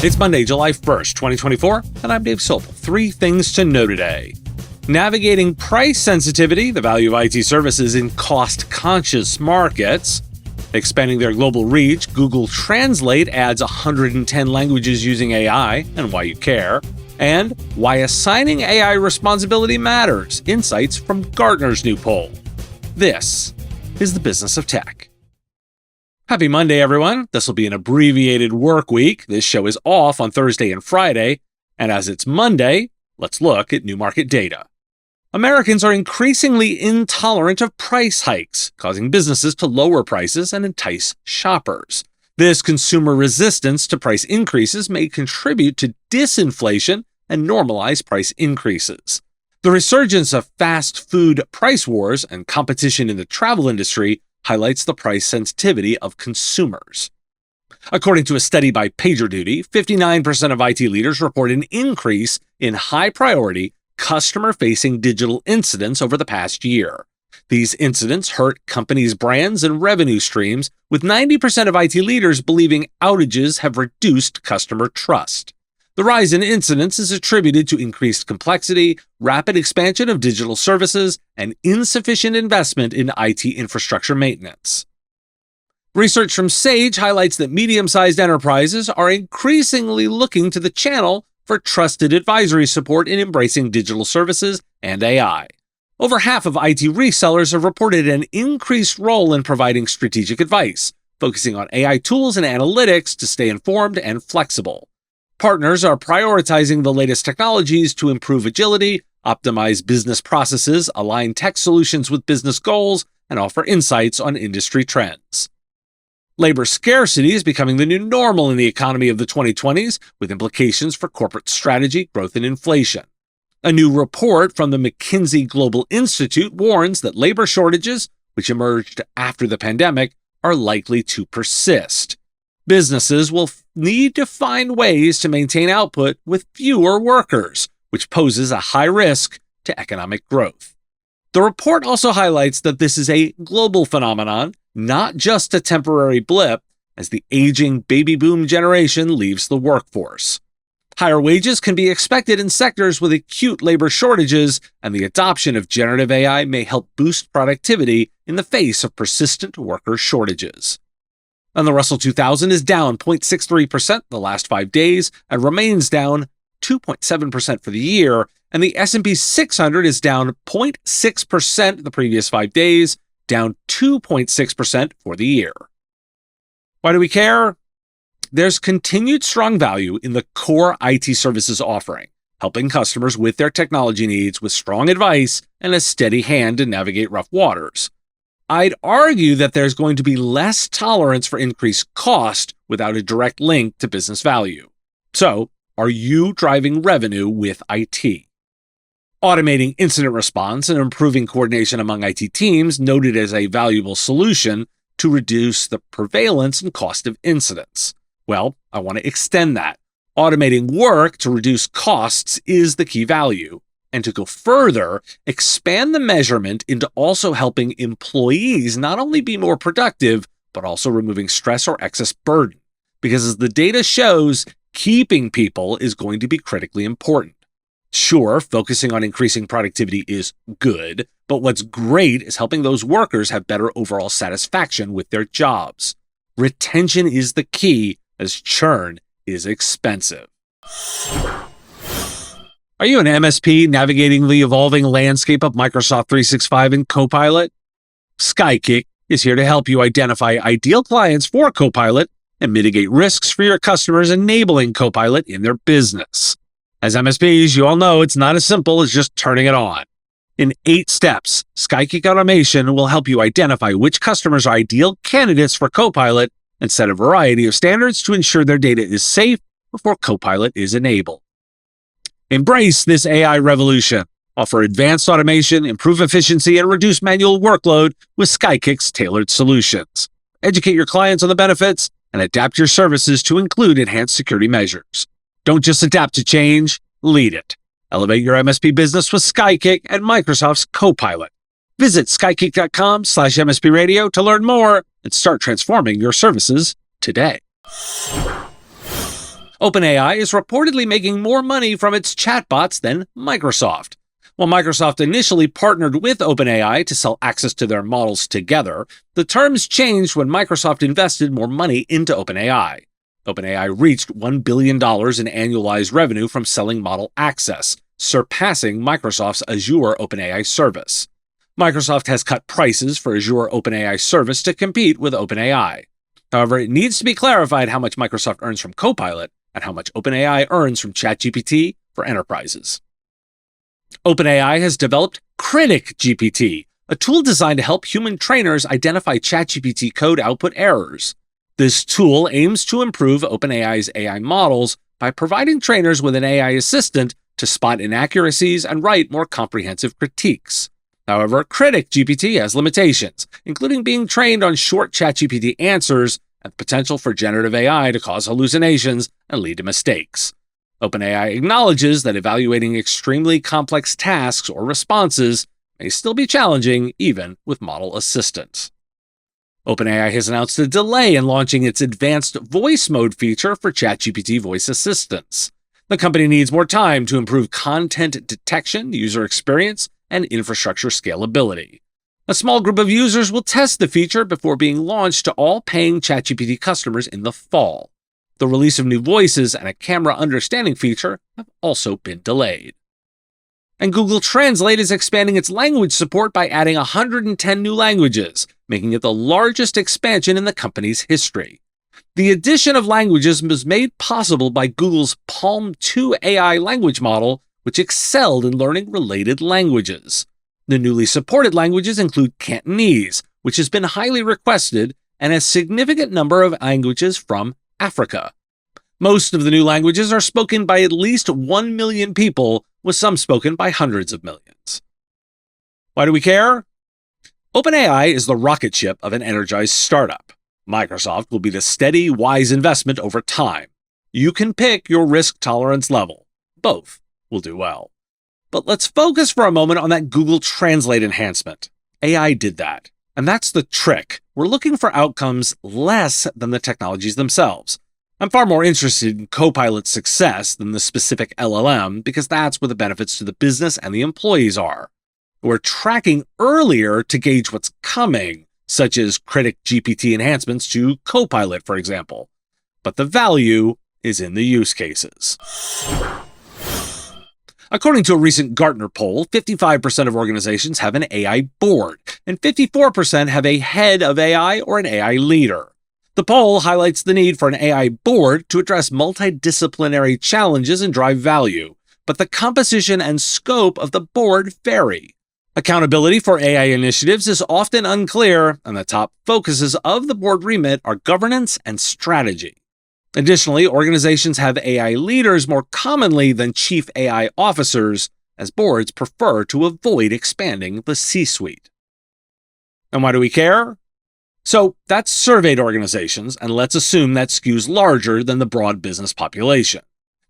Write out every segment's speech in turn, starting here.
It's Monday, July 1st, 2024, and I'm Dave Sobel. 3 things to know today. Navigating price sensitivity, the value of IT services in cost-conscious markets. Expanding their global reach, Google Translate adds 110 languages using AI, and why you care. And why assigning AI responsibility matters. Insights from Gartner's new poll. This is the Business of Tech. Happy Monday, everyone. This will be an abbreviated work week. This show is off on Thursday and Friday. And as it's Monday, let's look at new market data. Americans are increasingly intolerant of price hikes, causing businesses to lower prices and entice shoppers. This consumer resistance to price increases may contribute to disinflation and normalize price increases. The resurgence of fast food price wars and competition in the travel industry highlights the price sensitivity of consumers. According to a study by PagerDuty, 59% of IT leaders report an increase in high-priority, customer-facing digital incidents over the past year. These incidents hurt companies' brands and revenue streams, with 90% of IT leaders believing outages have reduced customer trust. The rise in incidents is attributed to increased complexity, rapid expansion of digital services, and insufficient investment in IT infrastructure maintenance. Research from Sage highlights that medium-sized enterprises are increasingly looking to the channel for trusted advisory support in embracing digital services and AI. Over half of IT resellers have reported an increased role in providing strategic advice, focusing on AI tools and analytics to stay informed and flexible. Partners are prioritizing the latest technologies to improve agility, optimize business processes, align tech solutions with business goals, and offer insights on industry trends. Labor scarcity is becoming the new normal in the economy of the 2020s, with implications for corporate strategy, growth, and inflation. A new report from the McKinsey Global Institute warns that labor shortages, which emerged after the pandemic, are likely to persist. Businesses will need to find ways to maintain output with fewer workers, which poses a high risk to economic growth. The report also highlights that this is a global phenomenon, not just a temporary blip, as the aging baby boom generation leaves the workforce. Higher wages can be expected in sectors with acute labor shortages, and the adoption of generative AI may help boost productivity in the face of persistent worker shortages. And the Russell 2000 is down 0.63% the last 5 days and remains down 2.7% for the year, and the S&P 600 is down 0.6% the previous 5 days, down 2.6% for the year. Why do we care? There's continued strong value in the core IT services offering, helping customers with their technology needs with strong advice and a steady hand to navigate rough waters. I'd argue that there's going to be less tolerance for increased cost without a direct link to business value. So, are you driving revenue with IT? Automating incident response and improving coordination among IT teams noted as a valuable solution to reduce the prevalence and cost of incidents. Well, I want to extend that. Automating work to reduce costs is the key value. And to go further, expand the measurement into also helping employees not only be more productive, but also removing stress or excess burden. Because as the data shows, keeping people is going to be critically important. Sure, focusing on increasing productivity is good, but what's great is helping those workers have better overall satisfaction with their jobs. Retention is the key, as churn is expensive. Are you an MSP navigating the evolving landscape of Microsoft 365 and Copilot? Skykick is here to help you identify ideal clients for Copilot and mitigate risks for your customers enabling Copilot in their business. As MSPs, you all know it's not as simple as just turning it on. In 8 steps, Skykick Automation will help you identify which customers are ideal candidates for Copilot and set a variety of standards to ensure their data is safe before Copilot is enabled. Embrace this AI revolution. Offer advanced automation, improve efficiency, and reduce manual workload with Skykick's tailored solutions. Educate your clients on the benefits and adapt your services to include enhanced security measures. Don't just adapt to change, lead it. Elevate your MSP business with Skykick and Microsoft's Copilot. Visit skykick.com/MSP Radio to learn more and start transforming your services today. OpenAI is reportedly making more money from its chatbots than Microsoft. While Microsoft initially partnered with OpenAI to sell access to their models together, the terms changed when Microsoft invested more money into OpenAI. OpenAI reached $1 billion in annualized revenue from selling model access, surpassing Microsoft's Azure OpenAI service. Microsoft has cut prices for Azure OpenAI service to compete with OpenAI. However, it needs to be clarified how much Microsoft earns from Copilot and how much OpenAI earns from ChatGPT for enterprises. OpenAI has developed Critic GPT, a tool designed to help human trainers identify ChatGPT code output errors. This tool aims to improve OpenAI's AI models by providing trainers with an AI assistant to spot inaccuracies and write more comprehensive critiques. However, Critic GPT has limitations, including being trained on short ChatGPT answers and the potential for generative AI to cause hallucinations and lead to mistakes. OpenAI acknowledges that evaluating extremely complex tasks or responses may still be challenging even with model assistance. OpenAI has announced a delay in launching its advanced voice mode feature for ChatGPT voice assistants. The company needs more time to improve content detection, user experience, and infrastructure scalability. A small group of users will test the feature before being launched to all paying ChatGPT customers in the fall. The release of new voices and a camera understanding feature have also been delayed. And Google Translate is expanding its language support by adding 110 new languages, making it the largest expansion in the company's history. The addition of languages was made possible by Google's Palm 2 AI language model, which excelled in learning related languages. The newly supported languages include Cantonese, which has been highly requested, and a significant number of languages from Africa. Most of the new languages are spoken by at least 1 million people, with some spoken by hundreds of millions. Why do we care? OpenAI is the rocket ship of an energized startup. Microsoft will be the steady, wise investment over time. You can pick your risk tolerance level. Both will do well. But let's focus for a moment on that Google Translate enhancement. AI did that. And that's the trick. We're looking for outcomes less than the technologies themselves. I'm far more interested in Copilot's success than the specific LLM because that's where the benefits to the business and the employees are. We're tracking earlier to gauge what's coming, such as Critic GPT enhancements to Copilot, for example. But the value is in the use cases. According to a recent Gartner poll, 55% of organizations have an AI board, and 54% have a head of AI or an AI leader. The poll highlights the need for an AI board to address multidisciplinary challenges and drive value, but the composition and scope of the board vary. Accountability for AI initiatives is often unclear, and the top focuses of the board remit are governance and strategy. Additionally, organizations have AI leaders more commonly than chief AI officers, as boards prefer to avoid expanding the C-suite. And why do we care? So that's surveyed organizations, and let's assume that skews larger than the broad business population.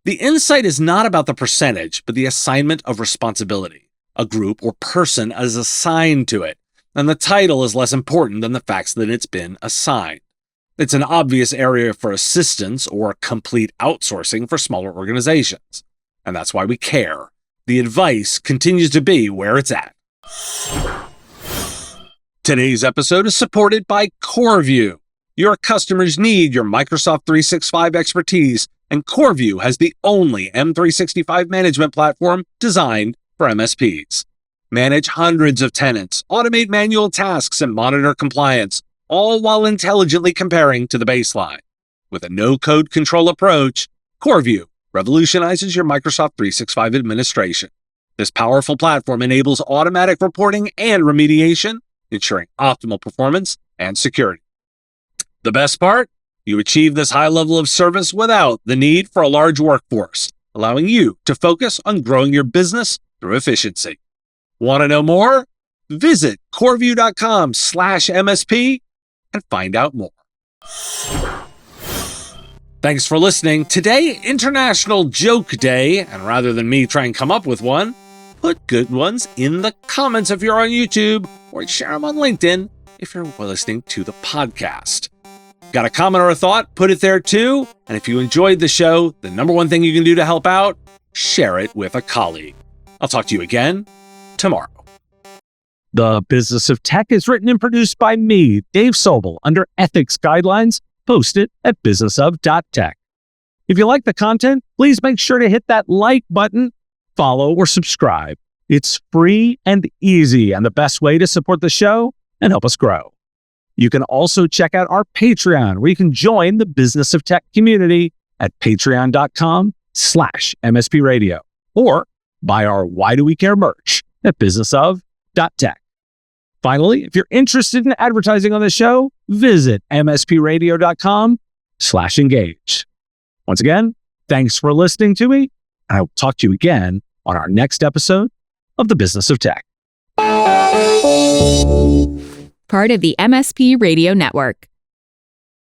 The insight is not about the percentage, but the assignment of responsibility. A group or person is assigned to it, and the title is less important than the facts that it's been assigned. It's an obvious area for assistance or complete outsourcing for smaller organizations. And that's why we care. The advice continues to be where it's at. Today's episode is supported by CoreView. Your customers need your Microsoft 365 expertise, and CoreView has the only M365 management platform designed for MSPs. Manage hundreds of tenants, automate manual tasks, and monitor compliance, all while intelligently comparing to the baseline. With a no-code control approach, CoreView revolutionizes your Microsoft 365 administration. This powerful platform enables automatic reporting and remediation, ensuring optimal performance and security. The best part? You achieve this high level of service without the need for a large workforce, allowing you to focus on growing your business through efficiency. Want to know more? Visit coreview.com/MSP and find out more. Thanks for listening. Today, International Joke Day, and rather than me try and come up with one, put good ones in the comments if you're on YouTube, or share them on LinkedIn if you're listening to the podcast. Got a comment or a thought? Put it there too. And if you enjoyed the show, the number one thing you can do to help out, share it with a colleague. I'll talk to you again tomorrow. The Business of Tech is written and produced by me, Dave Sobel, under ethics guidelines posted at businessof.tech. If you like the content, please make sure to hit that like button, follow, or subscribe. It's free and easy and the best way to support the show and help us grow. You can also check out our Patreon, where you can join the Business of Tech community at patreon.com/MSP Radio, or buy our Why Do We Care merch at businessof.tech. Finally, if you're interested in advertising on the show, visit mspradio.com/engage. Once again, thanks for listening to me, and I will talk to you again on our next episode of The Business of Tech. Part of the MSP Radio Network.